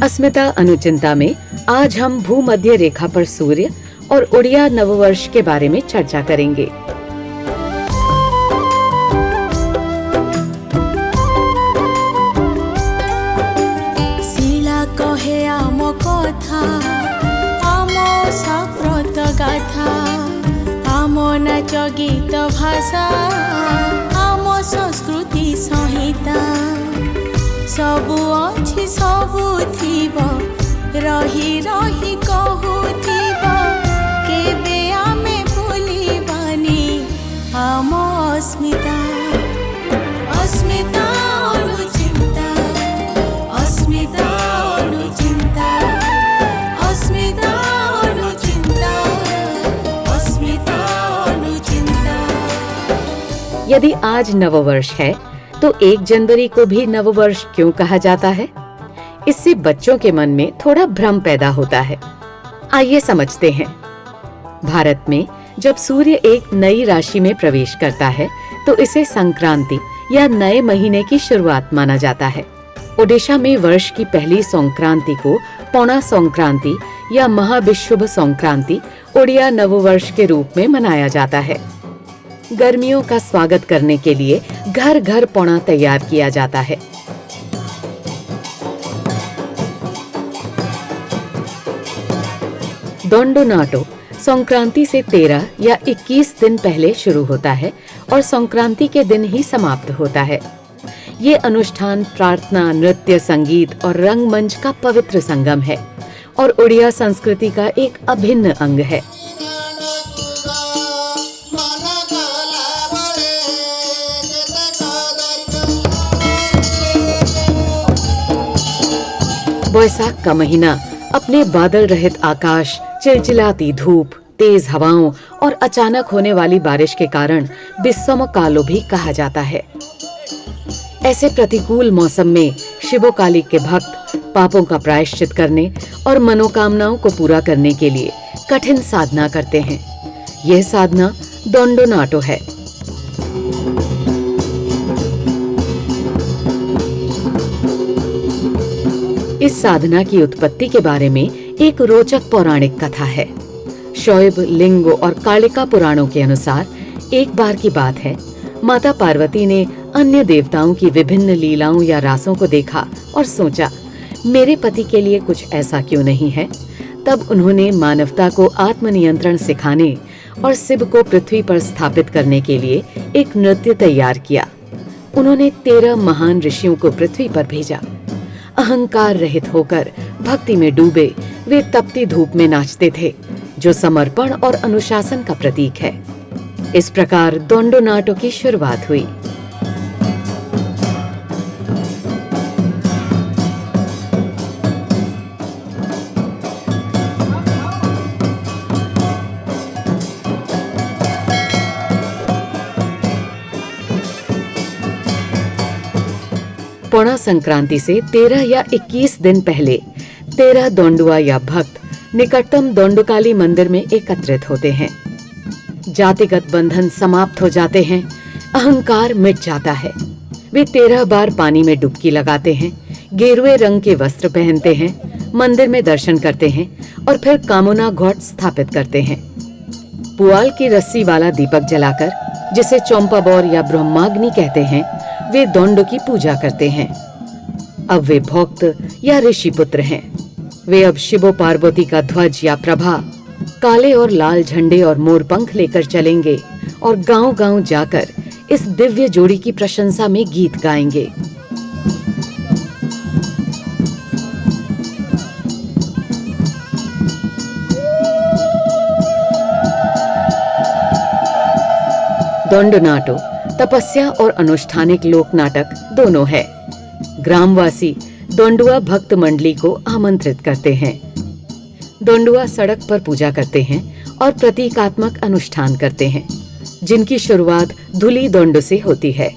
अस्मिता अनुचिंता में आज हम भूमध्य रेखा पर सूर्य और उड़िया नववर्ष के बारे में चर्चा करेंगे। शिला कहे आम कथा, आम सप्रत गाथा, आम नाच गीत भाषा, आम संस्कृति संहिता, सबु अछि सबु थिब, रही रही कहूथिब, केबे आमे भूलिबानी आम अस्मिता। अस्मिता अनुचिंता, अस्मिता अनुचिंता, अस्मिता अनुचिंता, अस्मिता अनुचिंता। यदि आज नववर्ष है तो 1 जनवरी को भी नववर्ष क्यों कहा जाता है? इससे बच्चों के मन में थोड़ा भ्रम पैदा होता है। आइए समझते हैं। भारत में जब सूर्य एक नई राशि में प्रवेश करता है तो इसे संक्रांति या नए महीने की शुरुआत माना जाता है। ओडिशा में वर्ष की पहली संक्रांति को पौना संक्रांति या महाविषुब संक्रांति ओडिया नववर्ष के रूप में मनाया जाता है। गर्मियों का स्वागत करने के लिए घर घर पौना तैयार किया जाता है। दोंडोनाटो संक्रांति से 13 या 21 दिन पहले शुरू होता है और संक्रांति के दिन ही समाप्त होता है। ये अनुष्ठान प्रार्थना, नृत्य, संगीत और रंगमंच का पवित्र संगम है और उड़िया संस्कृति का एक अभिन्न अंग है। बैसाख का महीना अपने बादल रहित आकाश, चिलचिलाती धूप, तेज हवाओं और अचानक होने वाली बारिश के कारण विषमकालो भी कहा जाता है। ऐसे प्रतिकूल मौसम में शिवोकाली के भक्त पापों का प्रायश्चित करने और मनोकामनाओं को पूरा करने के लिए कठिन साधना करते हैं। यह साधना दोंडोनाटो है। इस साधना की उत्पत्ति के बारे में एक रोचक पौराणिक कथा है। शोएब, लिंगो और कालिका पुराणों के अनुसार एक बार की बात है, माता पार्वती ने अन्य देवताओं की विभिन्न लीलाओं या रासों को देखा और सोचा, मेरे पति के लिए कुछ ऐसा क्यों नहीं है। तब उन्होंने मानवता को आत्मनियंत्रण सिखाने और शिव को पृथ्वी पर स्थापित करने के लिए एक नृत्य तैयार किया। उन्होंने 13 महान ऋषियों को पृथ्वी पर भेजा। अहंकार रहित होकर भक्ति में डूबे वे तपती धूप में नाचते थे, जो समर्पण और अनुशासन का प्रतीक है। इस प्रकार दोंडोनाटो की शुरुआत हुई। पौना संक्रांति से 13 या 21 दिन पहले 13 दोंडुआ या भक्त निकटतम दोंडुकाली मंदिर में एकत्रित होते हैं। जातिगत बंधन समाप्त हो जाते हैं, अहंकार मिट जाता है। वे 13 बार पानी में डुबकी लगाते हैं, गेरुए रंग के वस्त्र पहनते हैं, मंदिर में दर्शन करते हैं और फिर कामना घोट स्थापित करते हैं। पुआल की रस्सी वाला दीपक जलाकर, जिसे चौंपाबौर या ब्रह्माग्नि कहते हैं, वे दोंडो की पूजा करते हैं। अब वे भक्त या ऋषि पुत्र हैं। वे अब शिवो पार्वती का ध्वज या प्रभा, काले और लाल झंडे और मोरपंख लेकर चलेंगे और गांव-गांव जाकर इस दिव्य जोड़ी की प्रशंसा में गीत गाएंगे। दोंडोनाटो तपस्या और अनुष्ठानिक लोक नाटक दोनों है। ग्रामवासी दोंडुआ भक्त मंडली को आमंत्रित करते हैं। दोंडुआ सड़क पर पूजा करते हैं और प्रतीकात्मक अनुष्ठान करते हैं, जिनकी शुरुआत धुली दोंडो से होती है।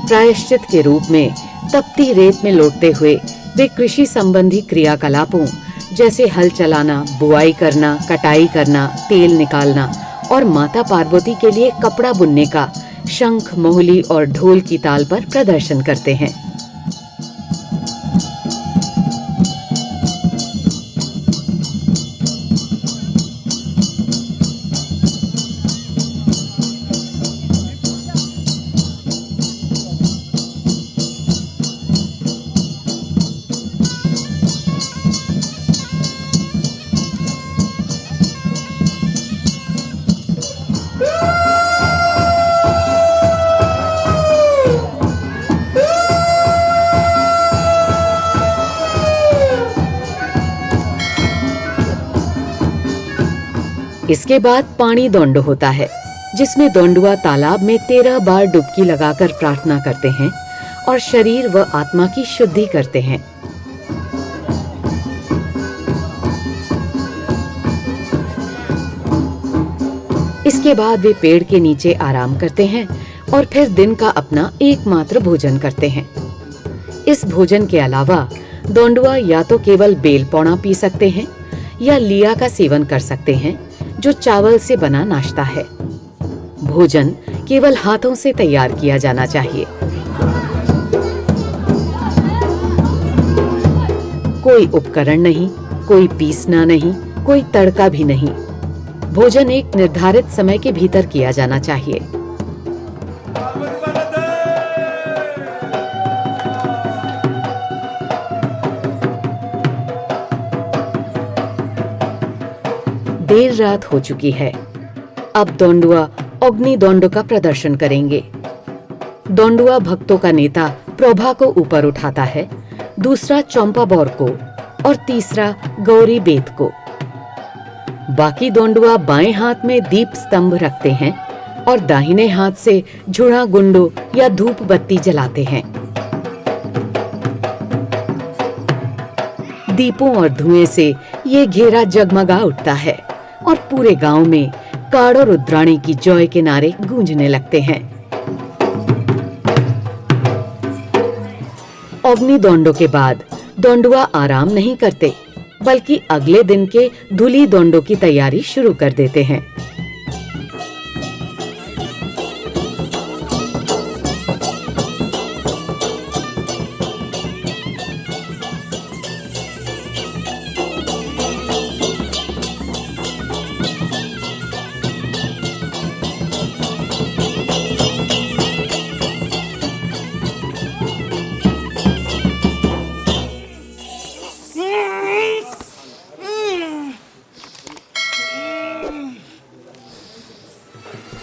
प्रायश्चित के रूप में तपती रेत में लौटते हुए वे कृषि संबंधी क्रियाकलापों जैसे हल चलाना, बुआई करना, कटाई करना, तेल निकालना और माता पार्वती के लिए कपड़ा बुनने का शंख, मोहली और ढोल की ताल पर प्रदर्शन करते हैं। इसके बाद पानी दोंडो होता है, जिसमें दोंडुआ तालाब में 13 बार डुबकी लगाकर प्रार्थना करते हैं और शरीर व आत्मा की शुद्धि करते हैं। इसके बाद वे पेड़ के नीचे आराम करते हैं और फिर दिन का अपना एकमात्र भोजन करते हैं। इस भोजन के अलावा दोंडुआ या तो केवल बेल पौना पी सकते हैं या लिया का सेवन कर सकते हैं, जो चावल से बना नाश्ता है। भोजन केवल हाथों से तैयार किया जाना चाहिए। कोई उपकरण नहीं, कोई पीसना नहीं, कोई तड़का भी नहीं। भोजन एक निर्धारित समय के भीतर किया जाना चाहिए। देर रात हो चुकी है। अब दोंडुआ अग्नि दोंडो का प्रदर्शन करेंगे। दोंडुआ भक्तों का नेता प्रभा को ऊपर उठाता है, दूसरा चंपा बौर को और तीसरा गौरी बेत को। बाकी दोंडुआ बाएं हाथ में दीप स्तंभ रखते हैं और दाहिने हाथ से झुड़ा गुंडो या धूप बत्ती जलाते हैं। दीपों और धुएं से ये घेरा जगमगा उठता है और पूरे गांव में काड़ो रुद्राणी की जय के नारे गूंजने लगते हैं। अग्नि दोंडो के बाद दोंडुआ आराम नहीं करते, बल्कि अगले दिन के धुली दोंडो की तैयारी शुरू कर देते हैं।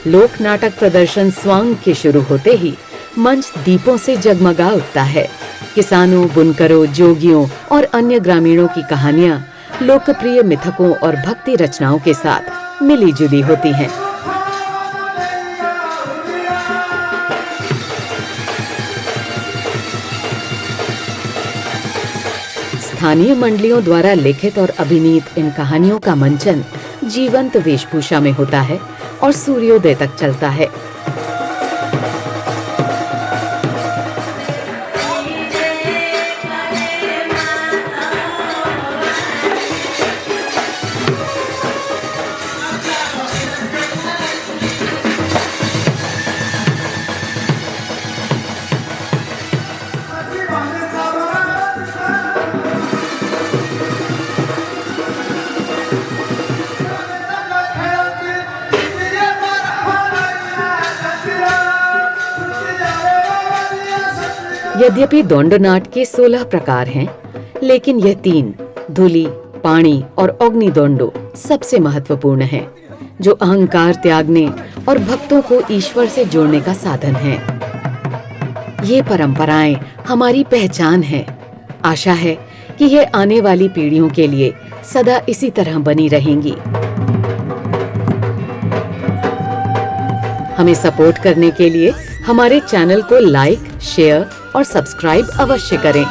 लोक नाटक प्रदर्शन स्वांग के शुरू होते ही मंच दीपों से जगमगा उठता है। किसानों, बुनकरों, जोगियों और अन्य ग्रामीणों की कहानियां लोकप्रिय मिथकों और भक्ति रचनाओं के साथ मिली जुली होती हैं। स्थानीय मंडलियों द्वारा लिखित और अभिनीत इन कहानियों का मंचन जीवंत वेशभूषा में होता है और सूर्योदय तक चलता है। यद्यपि दोंडो नाट के 16 प्रकार हैं, लेकिन यह 3 धुली, पाणी और अग्नि दोंडो सबसे महत्वपूर्ण हैं, जो अहंकार त्यागने और भक्तों को ईश्वर से जोड़ने का साधन है। ये परंपराएं हमारी पहचान है। आशा है कि ये आने वाली पीढ़ियों के लिए सदा इसी तरह बनी रहेंगी। हमें सपोर्ट करने के लिए हमारे चैनल को लाइक, शेयर और सब्सक्राइब अवश्य करें।